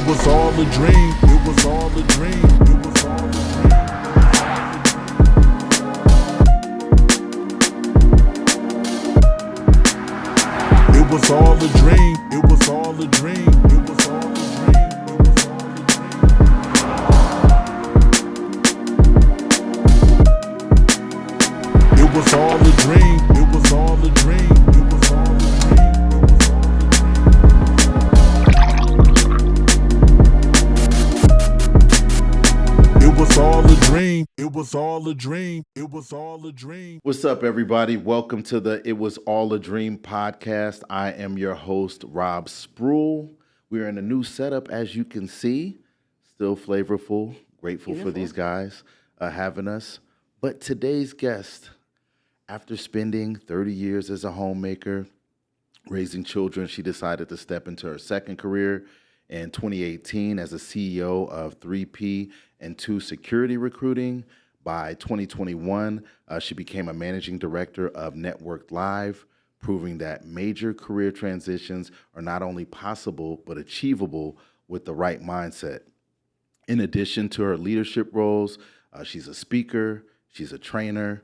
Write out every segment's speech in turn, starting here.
It was all a dream. It was all a dream. It was all a dream. It was all a dream. It was all a dream. It was all a dream. It was all a dream. It was all a dream. It was all a dream. It was all a dream. It was all a dream. It was all a dream. What's up, everybody? Welcome to the It Was All a Dream podcast. I am your host, Rob Spruill. We're in a new setup, as you can see. Still flavorful. Grateful for these guys having us. But today's guest, after spending 30 years as a homemaker, raising children, she decided to step into her second career in 2018 as a CEO of 3P and 2 Security Recruiting. By 2021, she became a managing director of Networked Live, proving that major career transitions are not only possible, but achievable with the right mindset. In addition to her leadership roles, she's a speaker, she's a trainer,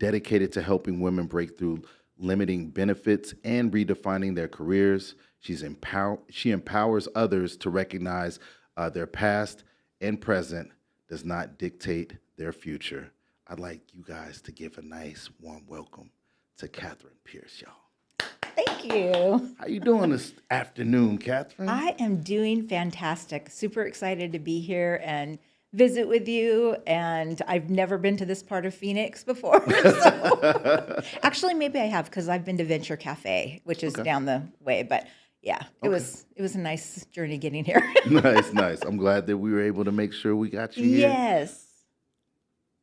dedicated to helping women break through limiting benefits and redefining their careers. She empowers others to recognize their past and present does not dictate their future. I'd like you guys to give a nice warm welcome to Catherine Pierce, y'all. Thank you. How you doing this afternoon, Catherine? I am doing fantastic. Super excited to be here and visit with you. And I've never been to this part of Phoenix before. So. Actually, maybe I have because I've been to Venture Cafe, which is down the way. But yeah, it was a nice journey getting here. Nice. I'm glad that we were able to make sure we got you here. Yes.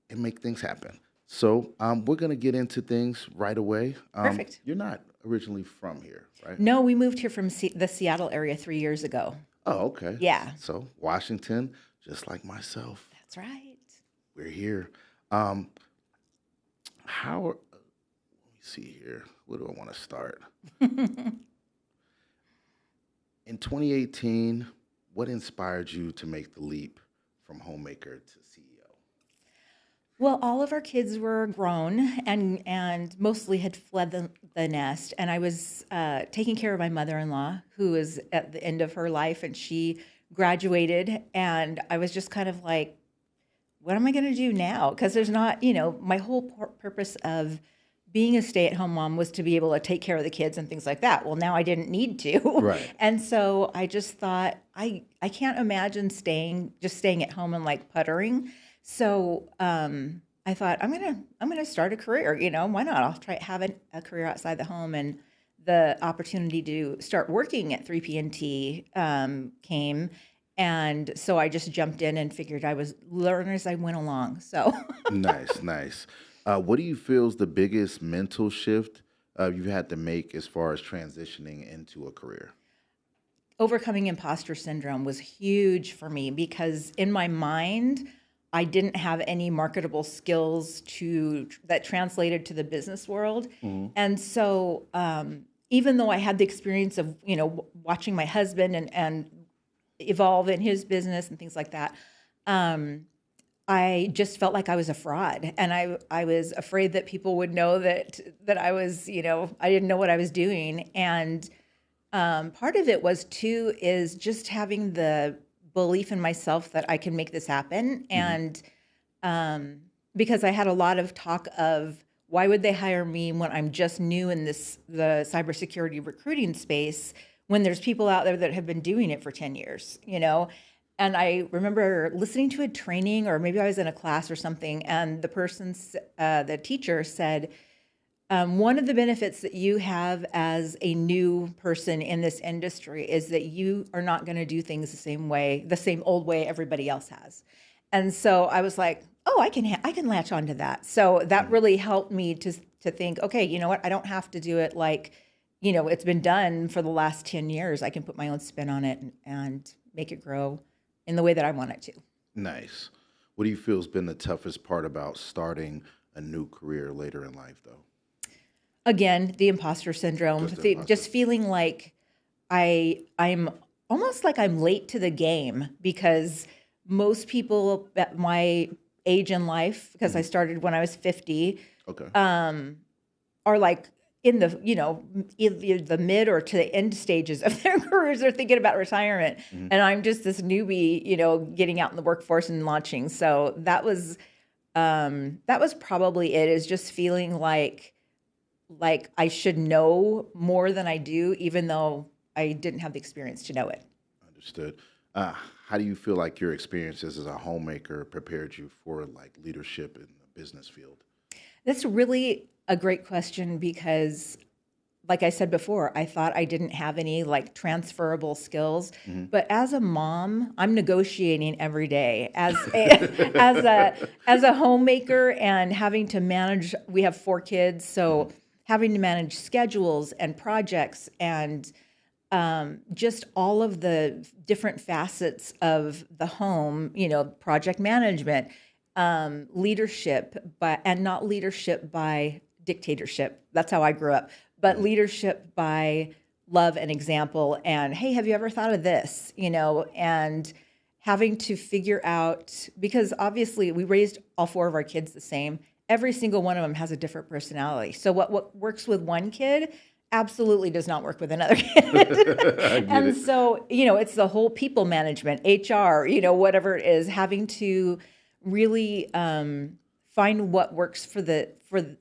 And make things happen. So we're going to get into things right away. Perfect. You're not originally from here, right? No, we moved here from the Seattle area 3 years ago. Oh, okay. Yeah. So Washington, just like myself. That's right. We're here. Let me see here. Where do I want to start? In 2018, what inspired you to make the leap from homemaker to CEO? Well, all of our kids were grown and mostly had fled the nest. And I was taking care of my mother-in-law, who was at the end of her life, and she graduated. And I was just kind of like, what am I going to do now? Because there's not, my whole purpose of being a stay-at-home mom was to be able to take care of the kids and things like that. Well, now I didn't need to. Right. And so I just thought, I can't imagine staying at home and like puttering. So I thought I'm gonna start a career. Why not? I'll try having a career outside the home. And the opportunity to start working at 3P&T came, and so I just jumped in and figured I was learn as I went along. So Nice. What do you feel is the biggest mental shift you've had to make as far as transitioning into a career? Overcoming imposter syndrome was huge for me because in my mind, I didn't have any marketable skills that translated to the business world. Mm-hmm. And so even though I had the experience of, watching my husband and evolve in his business and things like that, I just felt like I was a fraud. And I was afraid that people would know that I was, I didn't know what I was doing. And part of it was too, is just having the belief in myself that I can make this happen. And because I had a lot of talk of why would they hire me when I'm just new in the cybersecurity recruiting space when there's people out there that have been doing it for 10 years, And I remember listening to a training, or maybe I was in a class or something, and the teacher said, one of the benefits that you have as a new person in this industry is that you are not going to do things the same old way everybody else has. And so I was like, oh, I can latch onto that. So that really helped me to think, okay, you know what? I don't have to do it like, it's been done for the last 10 years. I can put my own spin on it and make it grow in the way that I want it to. Nice. What do you feel has been the toughest part about starting a new career later in life, though? Again, the imposter syndrome, just feeling like I'm almost like I'm late to the game, because most people at my age in life, because I started when I was 50, Okay. are like in the, either the mid or to the end stages of their careers. They're thinking about retirement. And I'm just this newbie, getting out in the workforce and launching. So that was probably it, is just feeling like I should know more than I do, even though I didn't have the experience to know it. Understood. How do you feel like your experiences as a homemaker prepared you for like leadership in the business field? That's really a great question, because like I said before, I thought I didn't have any like transferable skills, but as a mom, I'm negotiating every day as a homemaker, and having to manage. We have 4 kids, so having to manage schedules and projects, and just all of the different facets of the home. Project management, leadership, and not leadership by dictatorship. That's how I grew up. But leadership by love and example, and hey, have you ever thought of this? And having to figure out, because obviously we raised all 4 of our kids the same. Every single one of them has a different personality. So what works with one kid absolutely does not work with another kid. And so, it's the whole people management, HR, whatever it is, having to really find what works for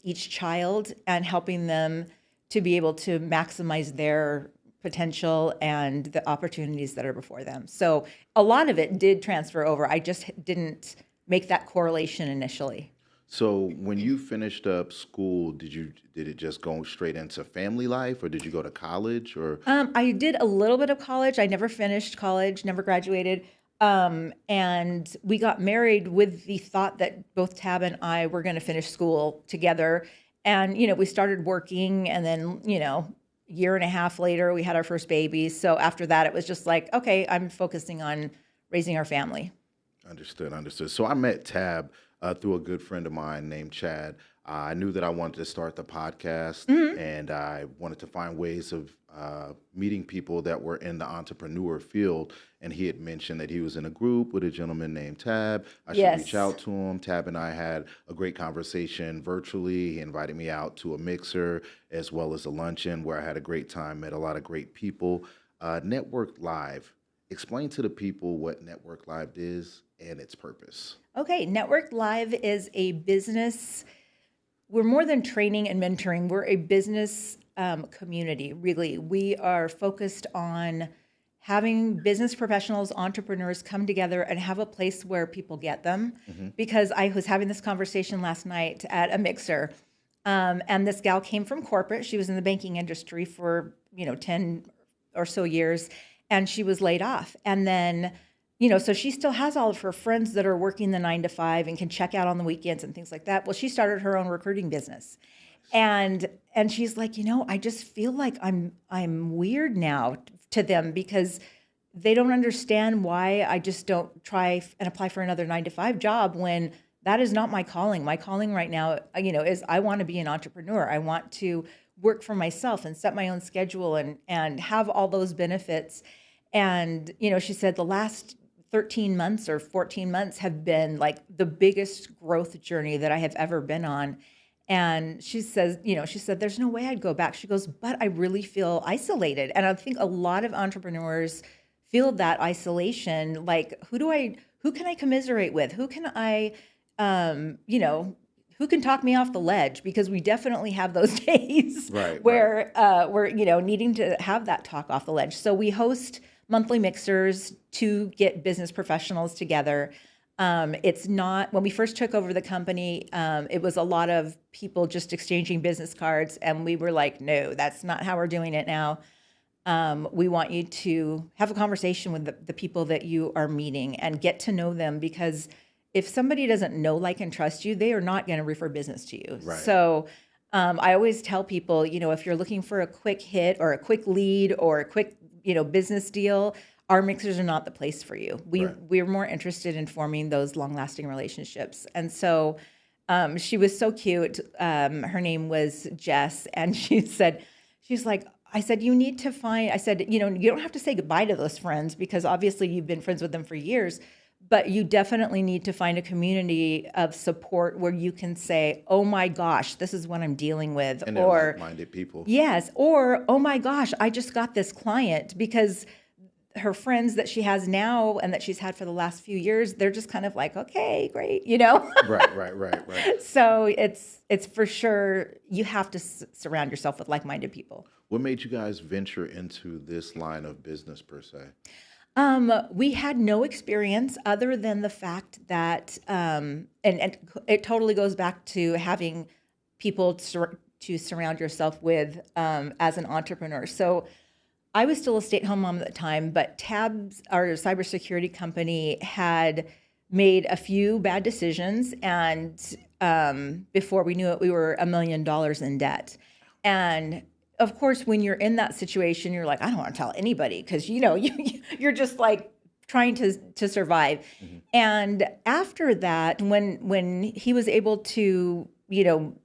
each child, and helping them to be able to maximize their potential and the opportunities that are before them. So a lot of it did transfer over. I just didn't make that correlation initially. So when you finished up school, did it just go straight into family life, or did you go to college, or? I did a little bit of college. I never finished college, never graduated. And we got married with the thought that both Tab and I were going to finish school together. And, we started working, and then, a year and a half later, we had our first baby. So after that, it was just like, okay, I'm focusing on raising our family. Understood. So I met Tab through a good friend of mine named Chad. I knew that I wanted to start the podcast, and I wanted to find ways of meeting people that were in the entrepreneur field. And he had mentioned that he was in a group with a gentleman named Tab. I should reach out to him. Tab and I had a great conversation virtually. He invited me out to a mixer as well as a luncheon where I had a great time, met a lot of great people. Network Live. Explain to the people what Network Live is and its purpose. Okay, Network Live is a business. We're more than training and mentoring. We're a business community, really. We are focused on having business professionals, entrepreneurs come together and have a place where people get them. Because I was having this conversation last night at a mixer, and this gal came from corporate. She was in the banking industry for 10 or so years, and she was laid off. And then so she still has all of her friends that are working the 9 to 5 and can check out on the weekends and things like that. Well, she started her own recruiting business. And she's like, I just feel like I'm weird now to them, because they don't understand why I just don't try and apply for another 9 to 5 job, when that is not my calling. My calling right now, is I want to be an entrepreneur. I want to work for myself and set my own schedule and have all those benefits. And, she said the last 13 months or 14 months have been like the biggest growth journey that I have ever been on. And she said, there's no way I'd go back. She goes, but I really feel isolated. And I think a lot of entrepreneurs feel that isolation. Like, who can I commiserate with? Who can I, who can talk me off the ledge? Because we definitely have those days where we're, needing to have that talk off the ledge. So we host monthly mixers to get business professionals together. It's not, when we first took over the company, it was a lot of people just exchanging business cards. And we were like, no, that's not how we're doing it now. We want you to have a conversation with the people that you are meeting and get to know them, because if somebody doesn't know, like, and trust you, they are not going to refer business to you. Right. So I always tell people, if you're looking for a quick hit or a quick lead or a quick, business deal, our mixers are not the place for you. We're more interested in forming those long-lasting relationships. And so she was so cute. Her name was Jess, and she's like, I said, you need to find, I said, you don't have to say goodbye to those friends because obviously you've been friends with them for years, but you definitely need to find a community of support where you can say, oh my gosh, this is what I'm dealing with. And they're Or like-minded people. yes, or oh my gosh, I just got this client, because her friends that she has now and that she's had for the last few years, they're just kind of like, okay, great, Right. So it's for sure, you have to surround yourself with like-minded people. What made you guys venture into this line of business per se? We had no experience other than the fact that, and it totally goes back to having people to surround yourself with as an entrepreneur. So I was still a stay-at-home mom at the time, but Tabs, our cybersecurity company, had made a few bad decisions, and before we knew it, we were $1 million in debt. And of course, when you're in that situation, you're like, I don't want to tell anybody, because you're just like trying to survive. Mm-hmm. And after that, when he was able to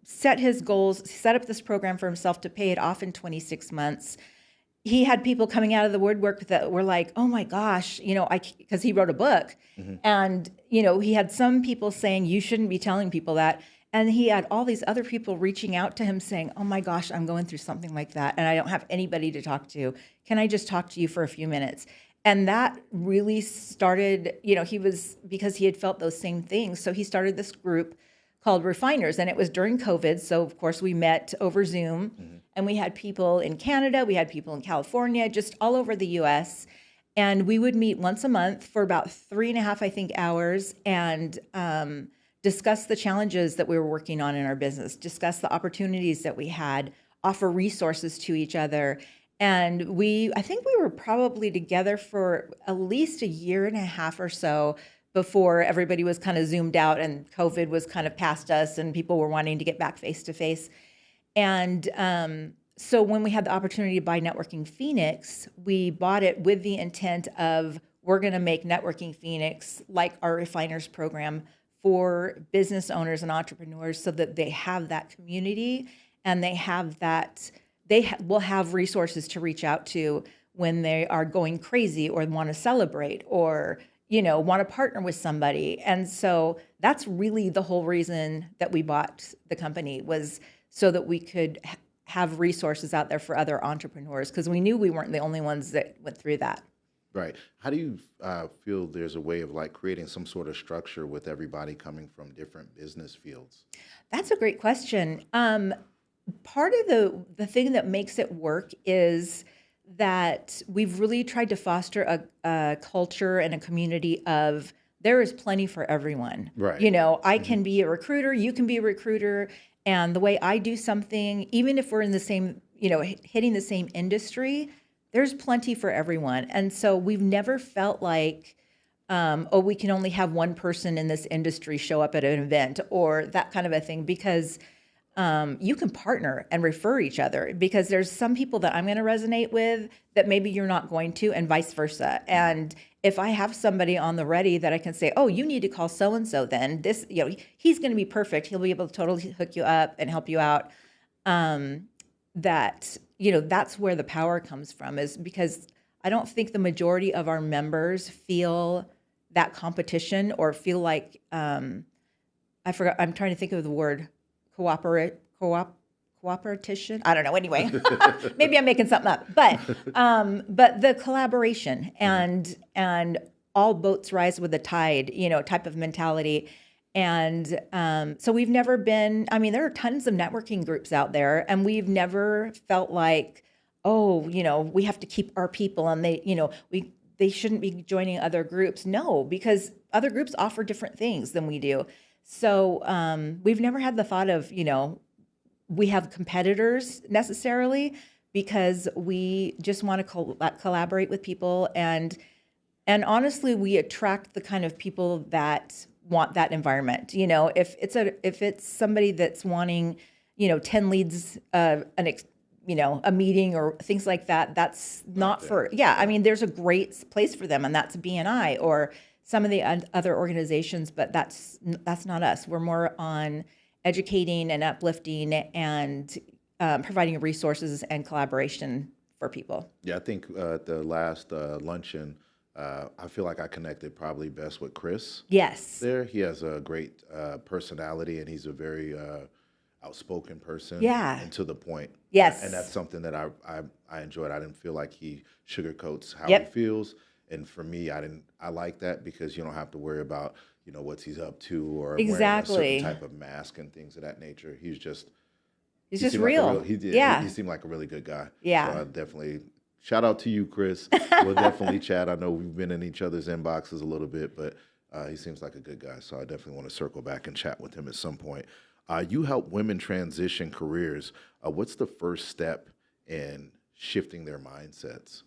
set his goals, set up this program for himself to pay it off in 26 months. He had people coming out of the woodwork that were like, oh my gosh, because he wrote a book. Mm-hmm. And, he had some people saying, you shouldn't be telling people that. And he had all these other people reaching out to him saying, oh my gosh, I'm going through something like that, and I don't have anybody to talk to. Can I just talk to you for a few minutes? And that really started, because he had felt those same things. So he started this group called Refiners, and it was during COVID. So of course we met over Zoom. Mm-hmm. And we had people in Canada, we had people in California, just all over the US. And we would meet once a month for about 3.5, I think, hours, and discuss the challenges that we were working on in our business, discuss the opportunities that we had, offer resources to each other. And I think we were probably together for at least 1.5 years or so before everybody was kind of zoomed out and COVID was kind of past us and people were wanting to get back face to face. And so when we had the opportunity to buy Networking Phoenix, we bought it with the intent of, we're going to make Networking Phoenix like our Refiners program for business owners and entrepreneurs, so that they have that community and they have that, will have resources to reach out to when they are going crazy or want to celebrate or want to partner with somebody. And so that's really the whole reason that we bought the company, was so that we could have resources out there for other entrepreneurs, because we knew we weren't the only ones that went through that. Right. How do you feel there's a way of like creating some sort of structure with everybody coming from different business fields? That's a great question. Part of the thing that makes it work is that we've really tried to foster a culture and a community of, there is plenty for everyone. Right. I can be a recruiter, you can be a recruiter. And the way I do something, even if we're in the same, hitting the same industry, there's plenty for everyone. And so we've never felt like, we can only have one person in this industry show up at an event or that kind of a thing, because you can partner and refer each other, because there's some people that I'm going to resonate with that maybe you're not going to, and vice versa. And if I have somebody on the ready that I can say, oh, you need to call so-and-so, then this, he's going to be perfect. He'll be able to totally hook you up and help you out. That's where the power comes from, is because I don't think the majority of our members feel that competition or feel like, I'm trying to think of the word, cooperation. I don't know. Anyway, maybe I'm making something up, but the collaboration and all boats rise with the tide, type of mentality. And so we've never been, there are tons of networking groups out there, and we've never felt like, we have to keep our people and they shouldn't be joining other groups. No, because other groups offer different things than we do. So we've never had the thought of, we have competitors necessarily, because we just want to collaborate with people. And honestly, we attract the kind of people that want that environment. If it's somebody that's wanting, 10 leads, a meeting or things like that, that's not for, there's a great place for them, and that's BNI or some of the other organizations, but that's not us. We're more on educating and uplifting and providing resources and collaboration for people. Yeah, I think at the last luncheon, I feel like I connected probably best with Chris Yes. there. He has a great personality, and he's a very outspoken person Yeah. and to the point. Yes. And that's something that I enjoyed. I didn't feel like he sugarcoats how Yep. he feels. And for me, I like that because you don't have to worry about, what he's up to or wearing a Exactly. certain type of mask and things of that nature. He's he just seemed like real. Yeah. he seemed like a really good guy. Yeah. So I definitely shout out to you, Chris. We'll definitely chat. I know we've been in each other's inboxes a little bit, but he seems like a good guy. So I definitely want to circle back and chat with him at some point. You help women transition careers. What's the first step in shifting their mindsets?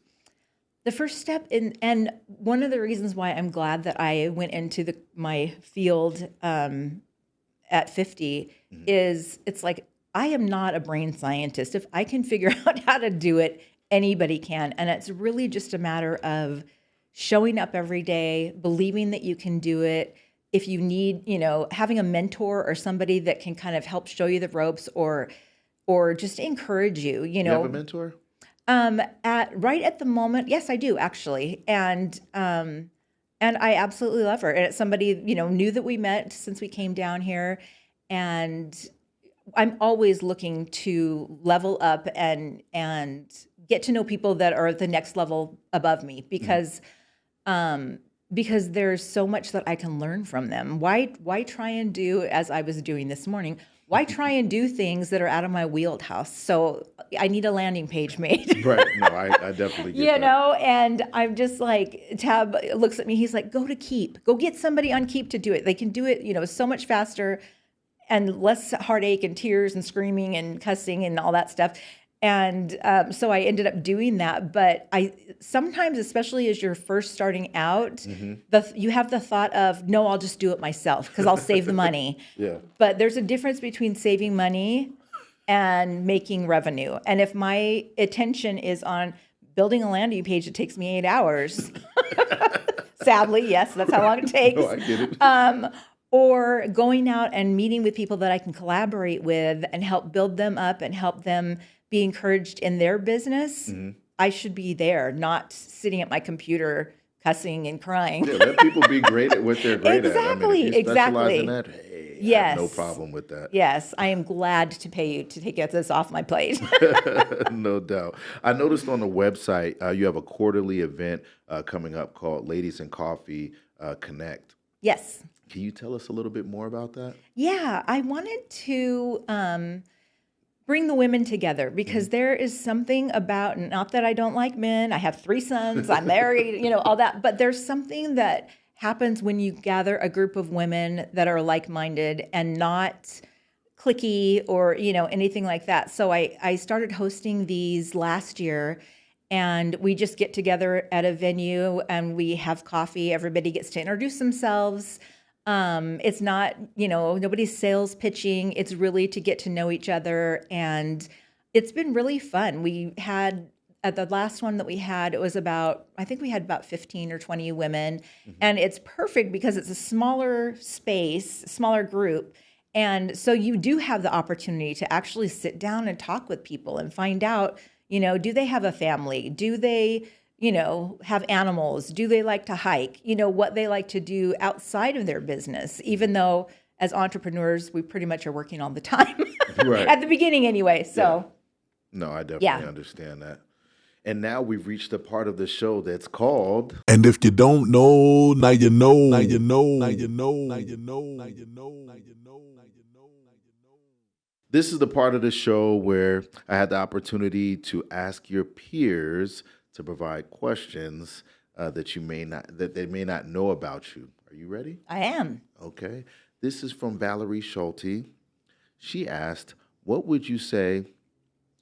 The first step and one of the reasons why I'm glad that I went into my field at 50 is it's like, I am not a brain scientist. If I can figure out how to do it, anybody can. And it's really just a matter of showing up every day, believing that you can do it. If you need, having a mentor or somebody that can kind of help show you the ropes or just encourage you, You have a mentor? Right at the moment, yes, I do actually. And I absolutely love her. And it's somebody, knew that we met since we came down here. And I'm always looking to level up and get to know people that are the next level above me because there's so much that I can learn from them. Why try and do, as I was doing this morning, why try and do things that are out of my wheelhouse? So I need a landing page made. Right. No, I definitely get that. And I'm just like, Tab looks at me, he's like, go to Keep. Go get somebody on Keep to do it. They can do it, so much faster and less heartache and tears and screaming and cussing and all that stuff. And so I ended up doing that. But I sometimes, especially as you're first starting out, you have the thought of, no, I'll just do it myself because I'll save the money. Yeah. But there's a difference between saving money and making revenue. And if my attention is on building a landing page that takes me 8 hours, sadly, yes, that's how long it takes. No, I get it. Or going out and meeting with people that I can collaborate with and help build them up and help them be encouraged in their business, I should be there, not sitting at my computer cussing and crying. Yeah, let people be great at what they're great at. I mean, if you specialize in that, hey, I Yes. have no problem with that. Yes, I am glad to pay you to get this off my plate. No doubt. I noticed on the website you have a quarterly event coming up called Ladies and Coffee Connect. Yes. Can you tell us a little bit more about that? Yeah, I wanted to bring the women together because there is something about, not that I don't like men, I have 3 sons, I'm married, all that, but there's something that happens when you gather a group of women that are like-minded and not cliquey or, anything like that. So I started hosting these last year. And we just get together at a venue and we have coffee. Everybody gets to introduce themselves. It's not, nobody's sales pitching. It's really to get to know each other. And it's been really fun. We had, at the last one that we had, it was I think we had about 15 or 20 women. And it's perfect because it's a smaller space, smaller group. And so you do have the opportunity to actually sit down and talk with people and find out, do they have a family? Do they, have animals? Do they like to hike? What they like to do outside of their business, even though as entrepreneurs, we pretty much are working all the time. Right. At the beginning anyway. So No, I definitely understand that. And now we've reached the part of the show that's called And if you don't know, now you know. Now you know. Now you know. Now you know. Now you know. Now you know. Now you know. This is the part of the show where I had the opportunity to ask your peers to provide questions that they may not know about you. Are you ready? I am. Okay. This is from Valerie Schulte. She asked, "What would you say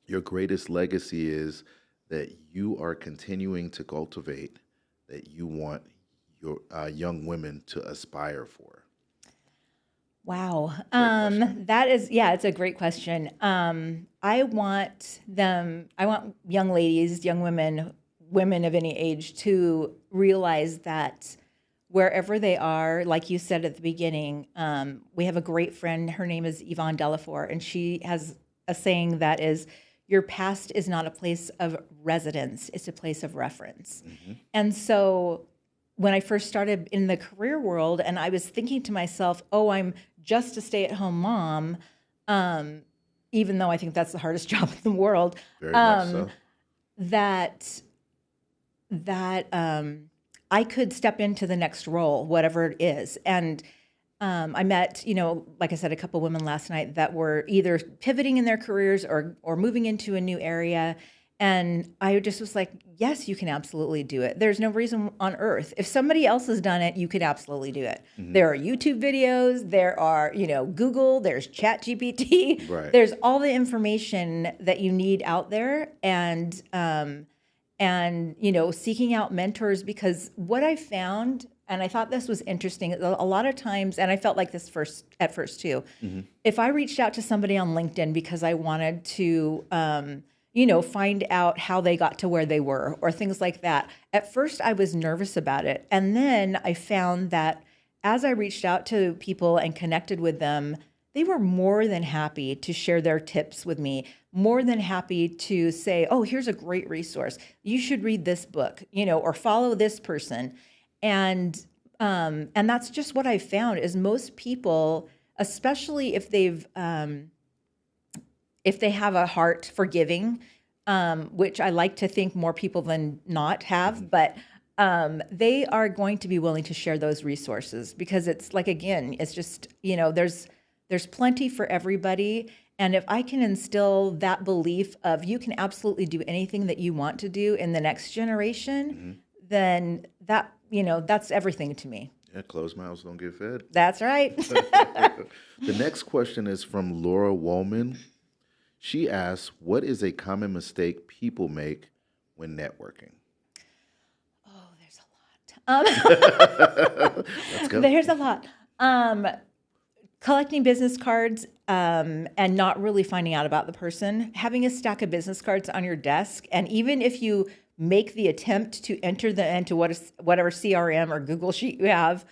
your greatest legacy is that you are continuing to cultivate that you want your young women to aspire for?" Wow. That is, it's a great question. I want young ladies, young women of any age to realize that wherever they are, like you said at the beginning, we have a great friend. Her name is Yvonne Delafour, and she has a saying that is, your past is not a place of residence, it's a place of reference. And so when I first started in the career world and I was thinking to myself, oh, I'm just a stay-at-home mom, even though I think that's the hardest job in the world, Very much so. that I could step into the next role, whatever it is. And I met, like I said, a couple women last night that were either pivoting in their careers or moving into a new area. And I just was like, yes, you can absolutely do it. There's no reason on earth. If somebody else has done it, you could absolutely do it. There are YouTube videos, there are, Google, there's ChatGPT, Right. there's all the information that you need out there. And seeking out mentors, because what I found, and I thought this was interesting, a lot of times, and I felt like this at first too, if I reached out to somebody on LinkedIn because I wanted to, find out how they got to where they were or things like that, at first I was nervous about it. And then I found that as I reached out to people and connected with them, they were more than happy to share their tips with me, more than happy to say, oh, here's a great resource. You should read this book, or follow this person. And that's just what I found is most people, especially if they have a heart for giving, which I like to think more people than not have, but they are going to be willing to share those resources because it's like, again, it's just, there's plenty for everybody. And if I can instill that belief of you can absolutely do anything that you want to do in the next generation, then that's everything to me. Yeah, closed mouths don't get fed. That's right. The next question is from Laura Woolman. She asks, what is a common mistake people make when networking? Oh, there's a lot. Let's go. There's a lot. Collecting business cards and not really finding out about the person, having a stack of business cards on your desk, and even if you make the attempt to enter them into whatever CRM or Google sheet you have,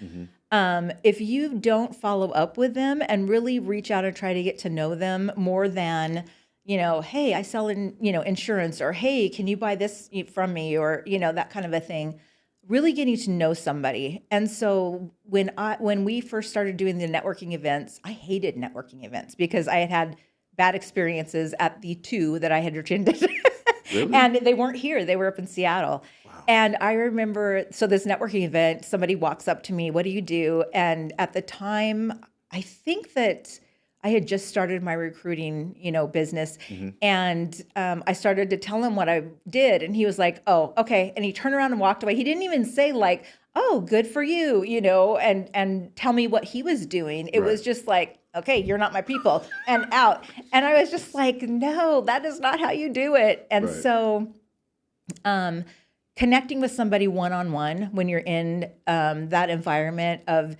if you don't follow up with them and really reach out and try to get to know them more than, hey, I sell insurance, or hey, can you buy this from me, or that kind of a thing. Really getting to know somebody. And so when we first started doing the networking events, I hated networking events because I had bad experiences at the two that I had attended. Really? And they weren't here. They were up in Seattle. Wow. And I remember, so this networking event, somebody walks up to me, what do you do? And at the time, I think that I had just started my recruiting, business. And I started to tell him what I did. And he was like, oh, okay. And he turned around and walked away. He didn't even say like, oh, good for you, and tell me what he was doing. It was just like, okay, you're not my people, and out. And I was just like, no, that is not how you do it. And so connecting with somebody one-on-one when you're in that environment of,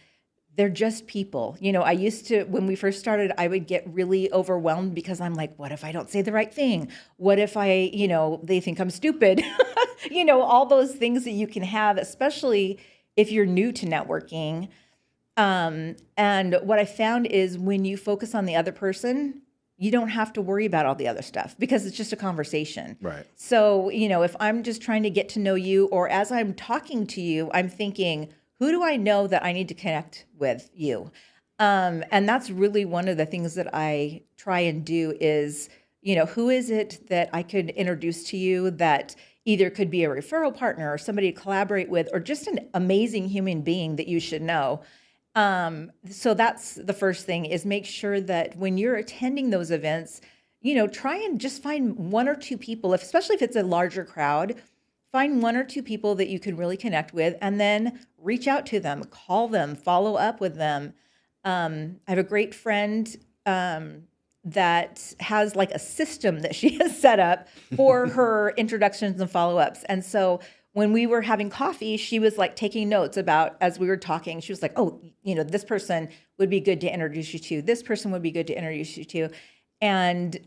they're just people. I used to, when we first started, I would get really overwhelmed because I'm like, what if I don't say the right thing? What if I, they think I'm stupid? All those things that you can have, especially if you're new to networking. And what I found is when you focus on the other person, you don't have to worry about all the other stuff because it's just a conversation. Right. So, if I'm just trying to get to know you, or as I'm talking to you, I'm thinking, who do I know that I need to connect with you? And that's really one of the things that I try and do is, who is it that I could introduce to you that either could be a referral partner or somebody to collaborate with, or just an amazing human being that you should know. So that's the first thing, is make sure that when you're attending those events, try and just find one or two people, especially if it's a larger crowd. Find one or two people that you can really connect with, and then reach out to them, call them, follow up with them. I have a great friend that has like a system that she has set up for her introductions and follow-ups. And so when we were having coffee, she was like taking notes about, as we were talking, she was like, oh, this person would be good to introduce you to. This person would be good to introduce you to. And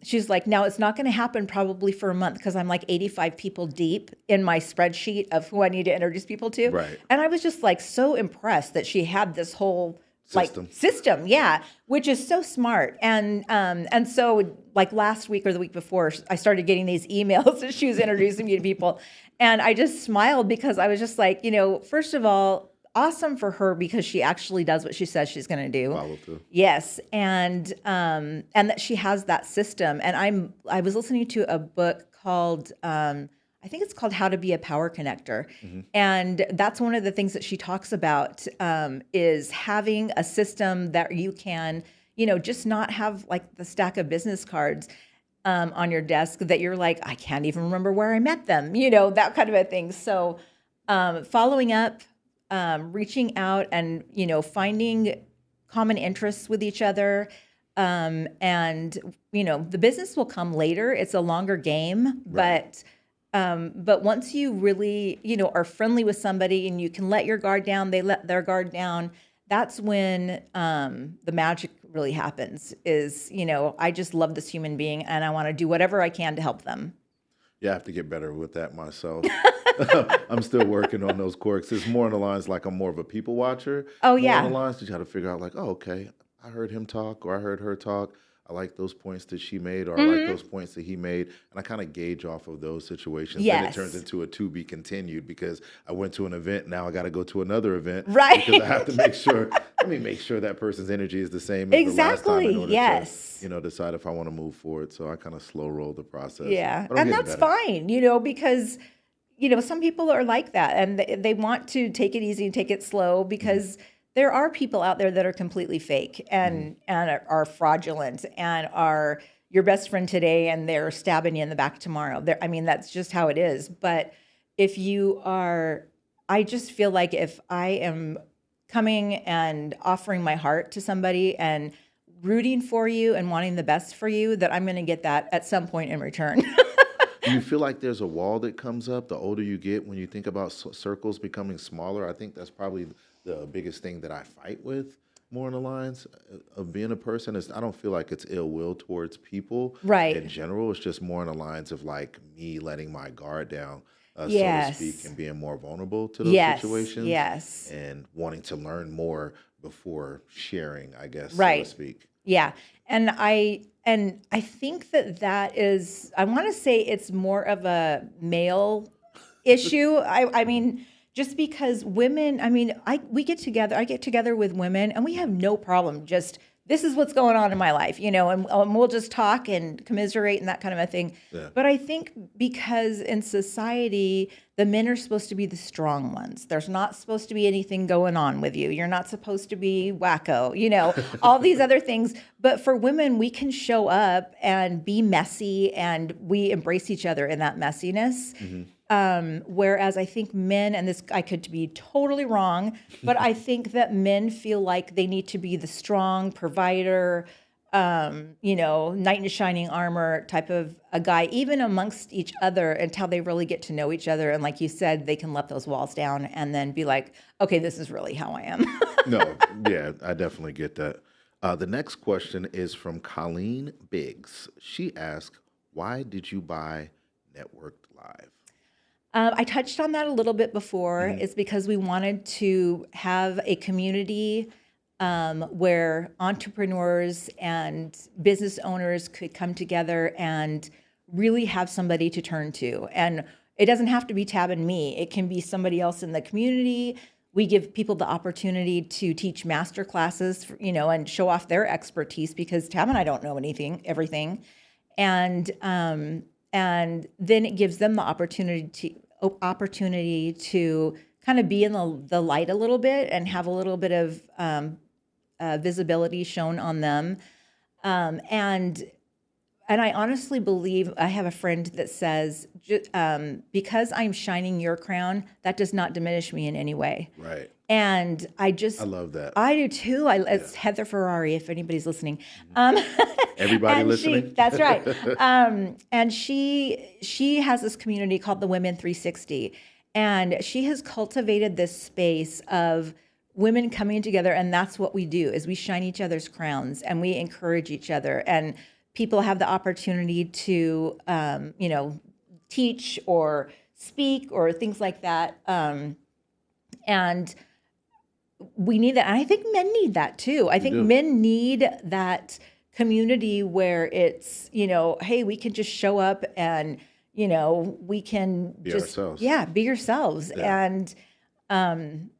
she's like, now it's not going to happen probably for a month because I'm like 85 people deep in my spreadsheet of who I need to introduce people to. Right. And I was just like so impressed that she had this whole System. Yeah, which is so smart. And so like last week or the week before, I started getting these emails that she was introducing me to people, and I just smiled because I was just like, first of all, awesome for her because she actually does what she says she's going to do. Follow through. Yes, and that she has that system. And I was listening to a book called I think it's called How to Be a Power Connector. And that's one of the things that she talks about is having a system that you can, just not have like the stack of business cards on your desk that you're like, I can't even remember where I met them, that kind of a thing. So following up, reaching out and, finding common interests with each other. And, the business will come later. It's a longer game, Right. but once you really, are friendly with somebody and you can let your guard down, they let their guard down, that's when the magic really happens is, I just love this human being and I want to do whatever I can to help them. Yeah, I have to get better with that myself. I'm still working on those quirks. It's more on the lines like I'm more of a people watcher. Oh, More yeah. on the lines to try to figure out like, oh, okay, I heard him talk or I heard her talk. I like those points that she made or I like those points that he made. And I kind of gauge off of those situations. Then it Yes. turns into a to be continued because I went to an event. Now I got to go to another event. Right. Because I have to make sure, that person's energy is the same as the last time Exactly, in order yes. to, decide if I want to move forward. So I kind of slow roll the process. Yeah. But I'm And getting that's better. fine, because, some people are like that and they want to take it easy and take it slow because there are people out there that are completely fake and are fraudulent and are your best friend today and they're stabbing you in the back tomorrow. That's just how it is. But if you are, I just feel like if I am coming and offering my heart to somebody and rooting for you and wanting the best for you, that I'm going to get that at some point in return. Do you feel like there's a wall that comes up the older you get when you think about circles becoming smaller? I think that's probably the biggest thing that I fight with more in the lines of being a person is I don't feel like it's ill will towards people Right. in general. It's just more in the lines of like me letting my guard down, Yes. so to speak, and being more vulnerable to those Yes, situations. yes. And wanting to learn more before sharing, I guess, so Right. to speak. Yeah. And I think that is, I want to say it's more of a male issue. I mean, just because women, I get together with women and we have no problem just, this is what's going on in my life, and we'll just talk and commiserate and that kind of a thing. Yeah. But I think because in society, the men are supposed to be the strong ones. There's not supposed to be anything going on with you. You're not supposed to be wacko, all these other things. But for women, we can show up and be messy and we embrace each other in that messiness. Whereas I think men, and this I could be totally wrong, but I think that men feel like they need to be the strong provider, knight in shining armor type of a guy, even amongst each other until they really get to know each other. And like you said, they can let those walls down and then be like, okay, this is really how I am. No, yeah, I definitely get that. The next question is from Colleen Biggs. She asked, why did you buy Networked Live? I touched on that a little bit before. It's because we wanted to have a community where entrepreneurs and business owners could come together and really have somebody to turn to. And it doesn't have to be Tab and me. It can be somebody else in the community. We give people the opportunity to teach master classes, and show off their expertise because Tab and I don't know everything. And then it gives them the opportunity to kind of be in the light a little bit and have a little bit of visibility shown on them. And I honestly believe, I have a friend that says, because I'm shining your crown, that does not diminish me in any way. Right. And I love that. I do too. It's Heather Ferrari, if anybody's listening. Everybody and listening? That's right. And she has this community called the Women 360. And she has cultivated this space of women coming together. And that's what we do, is we shine each other's crowns and we encourage each other. And people have the opportunity to, teach or speak or things like that. And we need that. And I think men need that too. I think do. men need that community where it's, hey, we can just show up and, we can Be just, ourselves. be yourselves. Yeah.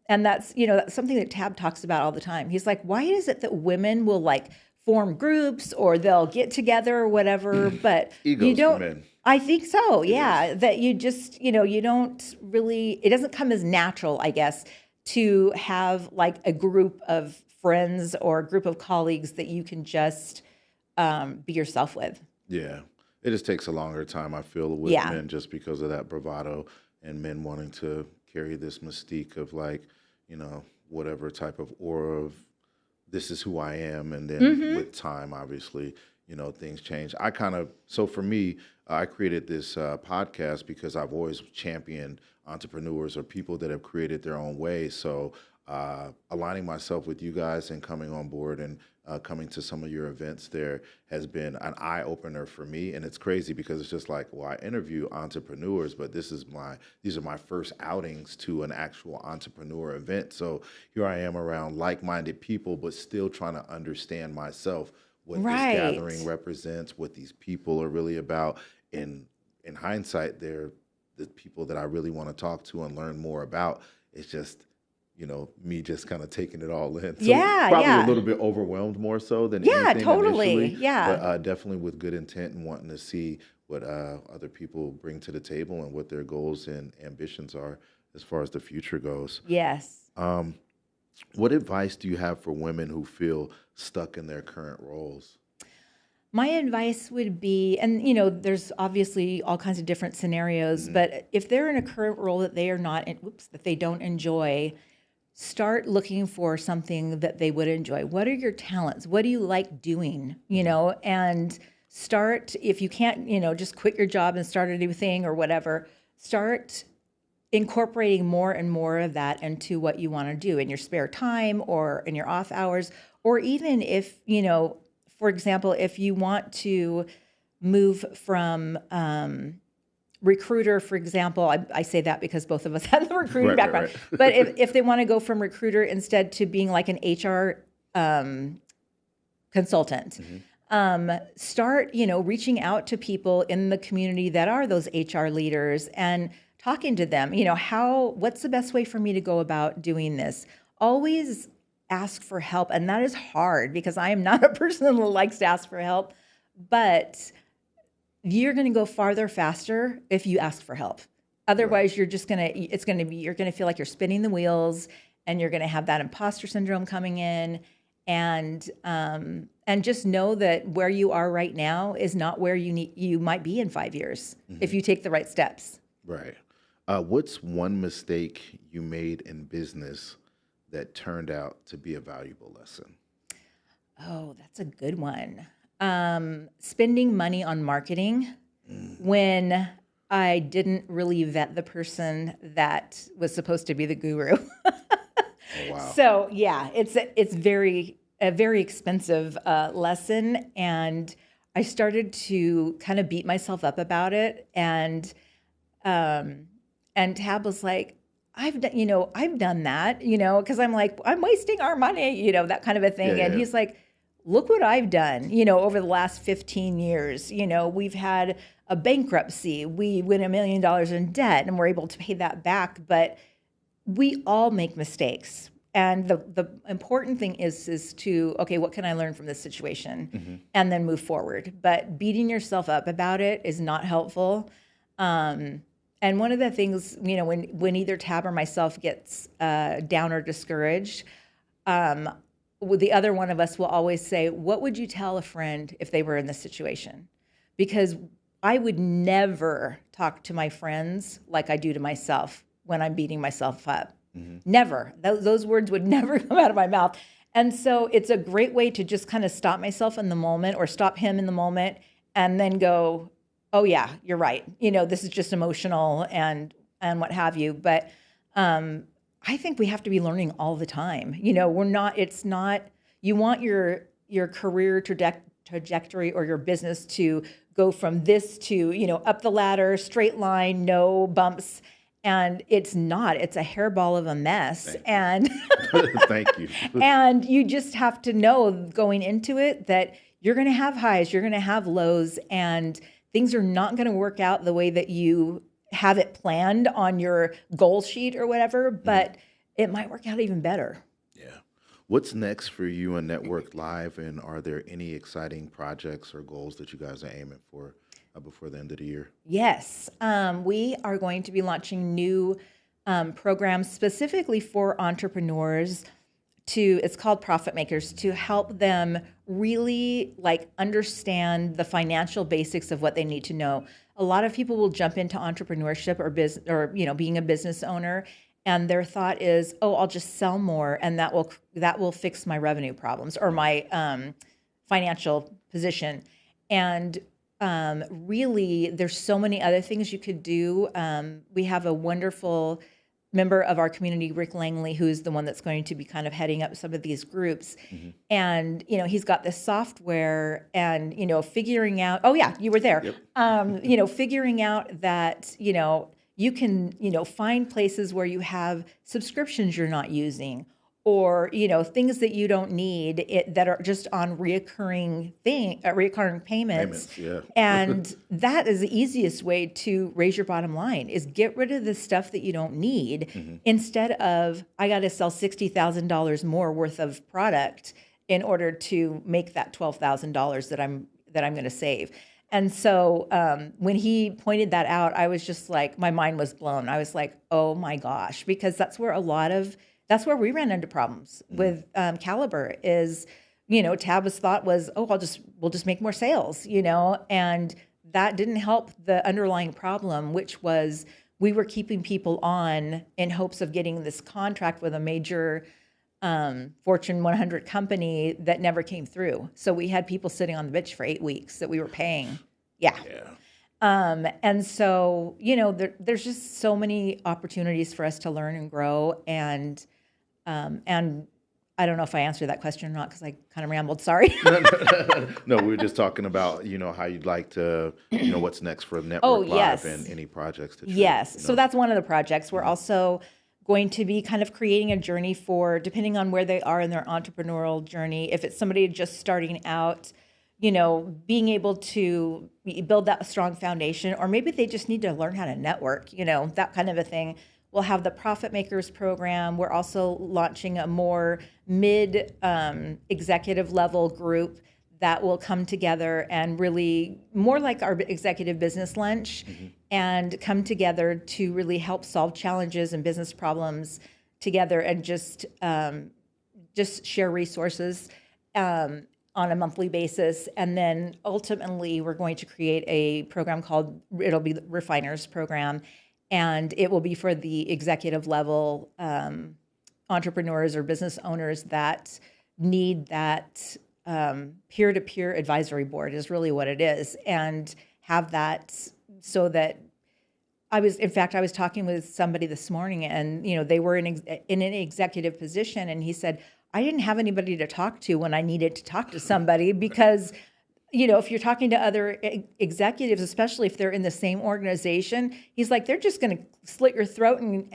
And that's something that Tab talks about all the time. He's like, why is it that women will like form groups or they'll get together or whatever, but Egos you don't, for men. I think so. Yeah. That you just, you don't really, it doesn't come as natural, I guess, to have like a group of friends or a group of colleagues that you can just be yourself with. Yeah. It just takes a longer time, I feel, with Yeah. men just because of that bravado and men wanting to carry this mystique of like, whatever type of aura of this is who I am. And then with time, obviously, things change. So for me, I created this podcast because I've always championed entrepreneurs or people that have created their own way. So aligning myself with you guys and coming on board and coming to some of your events there has been an eye-opener for me. And it's crazy because it's just like, well, I interview entrepreneurs, but these are my first outings to an actual entrepreneur event. So here I am around like-minded people, but still trying to understand myself, what this gathering represents, what these people are really about. In hindsight, they're the people that I really want to talk to and learn more about. It's just, me just kind of taking it all in. So probably a little bit overwhelmed more so than anything totally. initially. Yeah. But definitely with good intent and wanting to see what other people bring to the table and what their goals and ambitions are as far as the future goes. Yes. What advice do you have for women who feel stuck in their current roles? My advice would be, and there's obviously all kinds of different scenarios, but if they're in a current role that they are not, that they don't enjoy, start looking for something that they would enjoy. What are your talents? What do you like doing? And start, if you can't, just quit your job and start a new thing or whatever, start incorporating more and more of that into what you want to do in your spare time or in your off hours, or even if, for example, if you want to move from recruiter, for example, I say that because both of us have the recruiting background, but if they want to go from recruiter instead to being like an HR consultant, start, reaching out to people in the community that are those HR leaders and talking to them, what's the best way for me to go about doing this? Always ask for help. And that is hard because I am not a person that likes to ask for help, but you're going to go farther faster if you ask for help. Otherwise, you're going to feel like you're spinning the wheels and you're going to have that imposter syndrome coming in. And just know that where you are right now is not where you might be in 5 years if you take the right steps. Right. What's one mistake you made in business that turned out to be a valuable lesson? Oh, that's a good one. Spending money on marketing when I didn't really vet the person that was supposed to be the guru. Oh, wow. So yeah, it's a very expensive lesson, and I started to kind of beat myself up about it, and Tab was like, I've done that, because I'm like, I'm wasting our money, that kind of a thing. And he's like, look what I've done, over the last 15 years. We've had a bankruptcy. We went $1 million in debt and we're able to pay that back. But we all make mistakes. And the important thing is to, okay, what can I learn from this situation? And then move forward. But beating yourself up about it is not helpful. And one of the things, when either Tab or myself gets down or discouraged, the other one of us will always say, what would you tell a friend if they were in this situation? Because I would never talk to my friends like I do to myself when I'm beating myself up. Never. Those words would never come out of my mouth. And so it's a great way to just kind of stop myself in the moment or stop him in the moment and then go, oh yeah, you're right. This is just emotional and what have you. But I think we have to be learning all the time. It's not, you want your career trajectory or your business to go from this to, up the ladder, straight line, no bumps. And it's not, it's a hairball of a mess. And Thank you. and you just have to know going into it that you're going to have highs, you're going to have lows, and things are not going to work out the way that you have it planned on your goal sheet or whatever, but it might work out even better. Yeah. What's next for you and Network Live, and are there any exciting projects or goals that you guys are aiming for before the end of the year? Yes, we are going to be launching new programs specifically for entrepreneurs. It's called Profit Makers, to help them really understand the financial basics of what they need to know. A lot of people will jump into entrepreneurship or business, or being a business owner, and their thought is, oh, I'll just sell more, and that will fix my revenue problems or my financial position. And really, there's so many other things you could do. We have a wonderful member of our community, Rick Langley, who's the one that's going to be kind of heading up some of these groups. And, he's got this software and, figuring out, oh yeah, you were there. Yep. Figuring out that, you can, find places where you have subscriptions you're not using, or, things that you don't need that are just on reoccurring payments. Yeah. And that is the easiest way to raise your bottom line, is get rid of the stuff that you don't need instead of, I got to sell $60,000 more worth of product in order to make that $12,000 that I'm going to save. And so when he pointed that out, I was just like, my mind was blown. I was like, oh my gosh, because that's where that's where we ran into problems with Caliber is, Tab's thought was, oh, we'll just make more sales, and that didn't help the underlying problem, which was we were keeping people on in hopes of getting this contract with a major Fortune 100 company that never came through. So we had people sitting on the bench for 8 weeks that we were paying. Yeah. And so, there's just so many opportunities for us to learn and grow. And I don't know if I answered that question or not, because I kind of rambled. Sorry. No, we were just talking about, how you'd like to, what's next for Network Live and any projects that Yes. So that's one of the projects. We're also going to be kind of creating a journey for, depending on where they are in their entrepreneurial journey, if it's somebody just starting out, being able to build that strong foundation, or maybe they just need to learn how to network, that kind of a thing. We'll have the Profit Makers program. We're also launching a more executive level group that will come together and really more like our executive business lunch and come together to really help solve challenges and business problems together, and just share resources on a monthly basis. And then ultimately we're going to create a program it'll be the Refiners program. And it will be for the executive level entrepreneurs or business owners that need that peer-to-peer advisory board, is really what it is, and have that so that I was talking with somebody this morning, and they were in an executive position, and he said, I didn't have anybody to talk to when I needed to talk to somebody because if you're talking to other executives, especially if they're in the same organization, he's like, they're just going to slit your throat and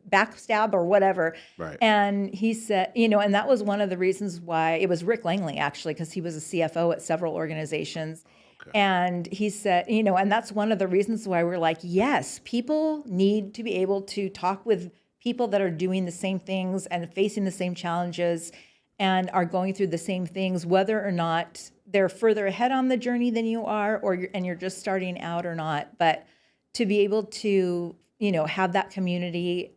backstab or whatever. Right. And he said, and that was one of the reasons why it was Rick Langley, actually, because he was a CFO at several organizations. Okay. And he said, and that's one of the reasons why we're like, yes, people need to be able to talk with people that are doing the same things and facing the same challenges and are going through the same things, whether or not they're further ahead on the journey than you are, or you're just starting out or not. But to be able to, have that community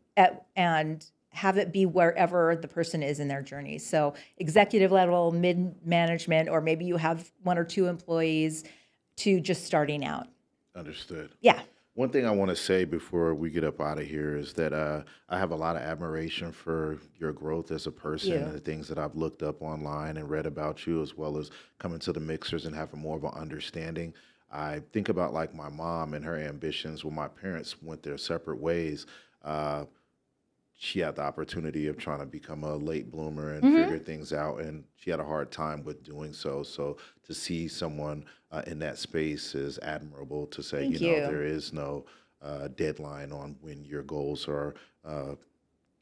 and have it be wherever the person is in their journey. So executive level, mid-management, or maybe you have 1 or 2 employees, to just starting out. Understood. Yeah. One thing I want to say before we get up out of here is that I have a lot of admiration for your growth as a person and the things that I've looked up online and read about you, as well as coming to the mixers and having more of an understanding. I think about like my mom and her ambitions. When my parents went their separate ways, she had the opportunity of trying to become a late bloomer and figure things out, and she had a hard time with doing so. So to see someone in that space is admirable, to say, Thank you. there is no deadline on when your goals are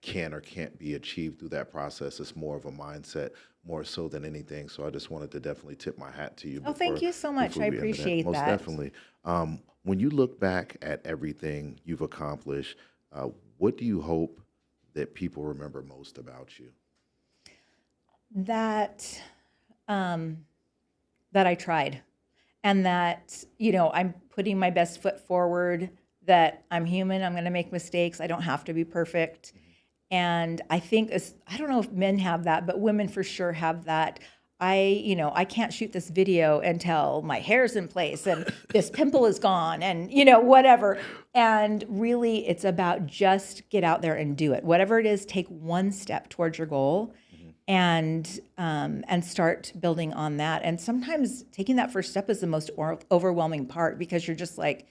can or can't be achieved through that process. It's more of a mindset, more so than anything. So I just wanted to definitely tip my hat to you. Oh, thank you so much. I appreciate Most that. definitely. When you look back at everything you've accomplished, what do you hope that people remember most about you? That that I tried, and that, you know, I'm putting my best foot forward, that I'm human, I'm going to make mistakes, I don't have to be perfect. And I think, I don't know if men have that, but women for sure have that. I can't shoot this video until my hair's in place and this pimple is gone and, whatever. And really, it's about just get out there and do it. Whatever it is, take one step towards your goal and start building on that. And sometimes taking that first step is the most overwhelming part, because you're just like,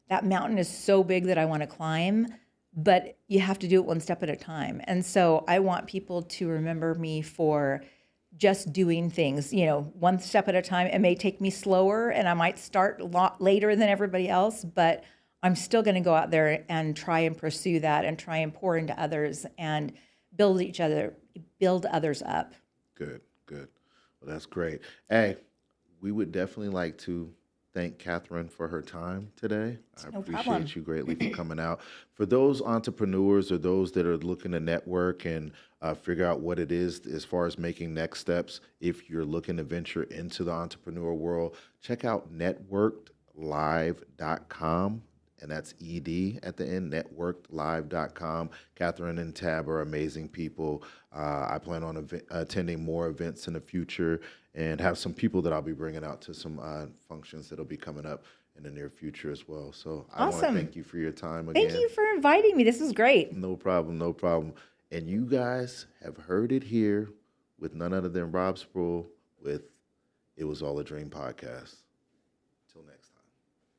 that mountain is so big that I want to climb, but you have to do it one step at a time. And so I want people to remember me for just doing things, one step at a time. It may take me slower and I might start a lot later than everybody else, but I'm still going to go out there and try and pursue that and try and pour into others and build others up. Good. Well, that's great. Hey, we would definitely like to thank Catherine for her time today. I appreciate you greatly for coming out. For those entrepreneurs or those that are looking to network and figure out what it is as far as making next steps, if you're looking to venture into the entrepreneur world, check out networkedlive.com. And that's ED at the end, networkedlive.com. Catherine and Tab are amazing people. I plan on attending more events in the future and have some people that I'll be bringing out to some functions that'll be coming up in the near future as well. So I want to thank you for your time again. Thank you for inviting me. This was great. No problem. And you guys have heard it here with none other than Rob Sproul with It Was All a Dream podcast. Till next time.